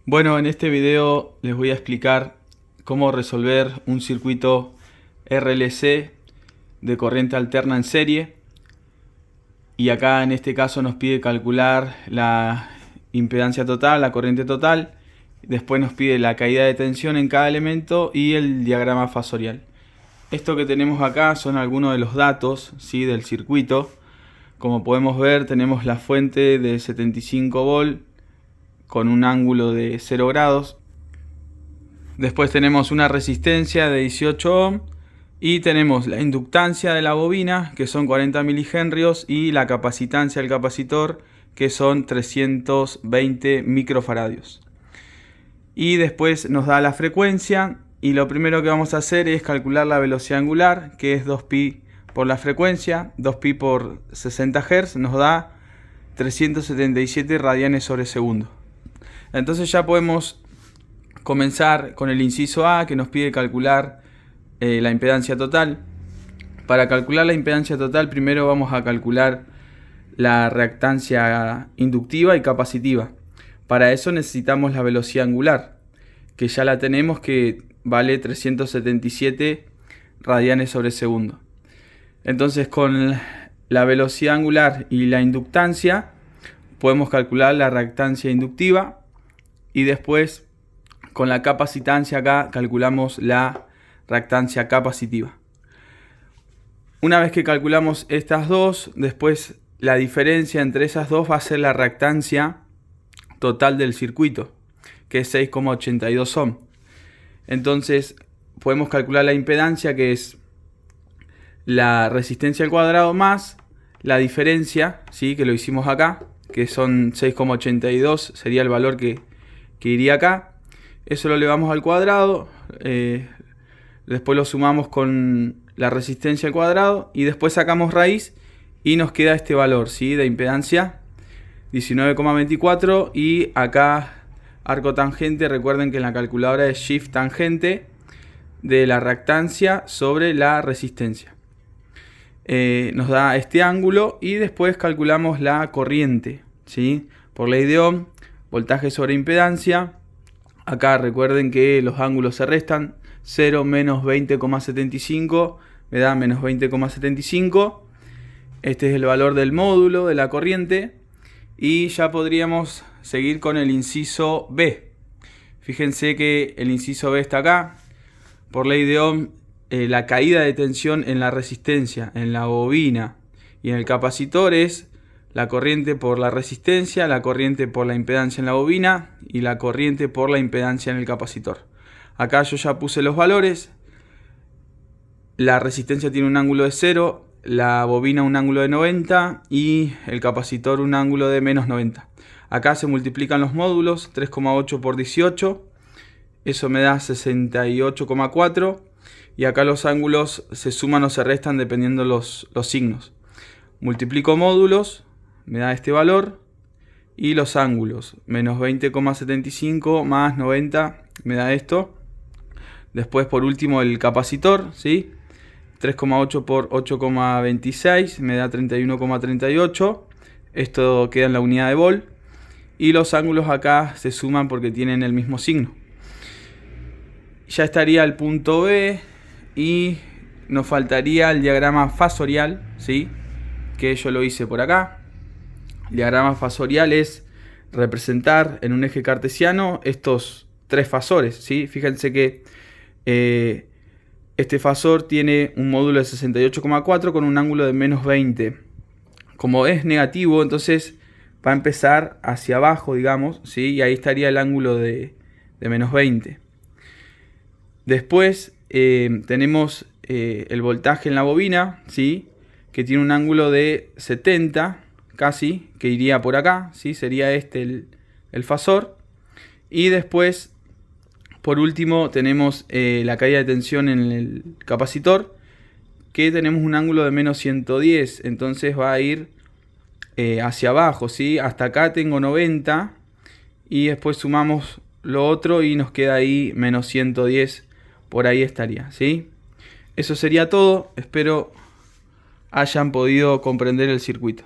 Bueno, en este video les voy a explicar cómo resolver un circuito RLC de corriente alterna en serie. Y acá en este caso nos pide calcular la impedancia total, la corriente total. Después nos pide la caída de tensión en cada elemento y el diagrama fasorial. Esto que tenemos acá son algunos de los datos, ¿sí?, del circuito. Como podemos ver, tenemos la fuente de 75 volt con un ángulo de 0 grados. Después tenemos una resistencia de 18 ohm y tenemos la inductancia de la bobina, que son 40 milihenrios, y la capacitancia del capacitor, que son 320 microfaradios. Y después nos da la frecuencia, y lo primero que vamos a hacer es calcular la velocidad angular, que es 2pi por la frecuencia. 2pi por 60 Hz nos da 377 radianes sobre segundo. Entonces ya podemos comenzar con el inciso A, que nos pide calcular la impedancia total. Para calcular la impedancia total, primero vamos a calcular la reactancia inductiva y capacitiva. Para eso necesitamos la velocidad angular, que ya la tenemos, que vale 377 radianes sobre segundo. Entonces, con la velocidad angular y la inductancia podemos calcular la reactancia inductiva, y después con la capacitancia acá calculamos la reactancia capacitiva. Una vez que calculamos estas dos, después la diferencia entre esas dos va a ser la reactancia total del circuito, que es 6,82 ohm. Entonces podemos calcular la impedancia, que es la resistencia al cuadrado más la diferencia, ¿sí?, que lo hicimos acá, que son 6,82, sería el valor que iría acá. Eso lo elevamos al cuadrado, después lo sumamos con la resistencia al cuadrado y después sacamos raíz y nos queda este valor, ¿sí?, de impedancia, 19,24. Y acá arco tangente, recuerden que en la calculadora es shift tangente de la reactancia sobre la resistencia. Nos da este ángulo, y después calculamos la corriente, ¿sí?, por ley de Ohm, voltaje sobre impedancia. Acá recuerden que los ángulos se restan. 0 menos 20,75 me da menos 20,75. Este es el valor del módulo de la corriente. Y ya podríamos seguir con el inciso B. Fíjense que el inciso B está acá. Por ley de Ohm, la caída de tensión en la resistencia, en la bobina y en el capacitor es la corriente por la resistencia, la corriente por la impedancia en la bobina y la corriente por la impedancia en el capacitor. Acá yo ya puse los valores. La resistencia tiene un ángulo de 0, la bobina un ángulo de 90 y el capacitor un ángulo de menos 90. Acá se multiplican los módulos, 3,8 por 18, eso me da 68,4. Y acá los ángulos se suman o se restan dependiendo los signos. Multiplico módulos, me da este valor, y los ángulos, menos 20,75 más 90, me da esto. Después, por último, el capacitor, ¿sí?, 3,8 por 8,26 me da 31,38. Esto queda en la unidad de volt. Y los ángulos acá se suman porque tienen el mismo signo. Ya estaría el punto B, y nos faltaría el diagrama fasorial, ¿sí?, que yo lo hice por acá. El diagrama fasorial es representar en un eje cartesiano estos tres fasores, ¿sí? Fíjense que este fasor tiene un módulo de 68,4 con un ángulo de menos 20. Como es negativo, entonces va a empezar hacia abajo, digamos, ¿sí?, y ahí estaría el ángulo de menos 20. Después tenemos el voltaje en la bobina, ¿sí?, que tiene un ángulo de 70 casi, que iría por acá, ¿sí?, sería este el fasor. Y después, por último, tenemos la caída de tensión en el capacitor, que tenemos un ángulo de menos 110, entonces va a ir hacia abajo, ¿sí?, hasta acá tengo 90, y después sumamos lo otro y nos queda ahí menos 110, por ahí estaría, ¿sí? Eso sería todo. Espero hayan podido comprender el circuito.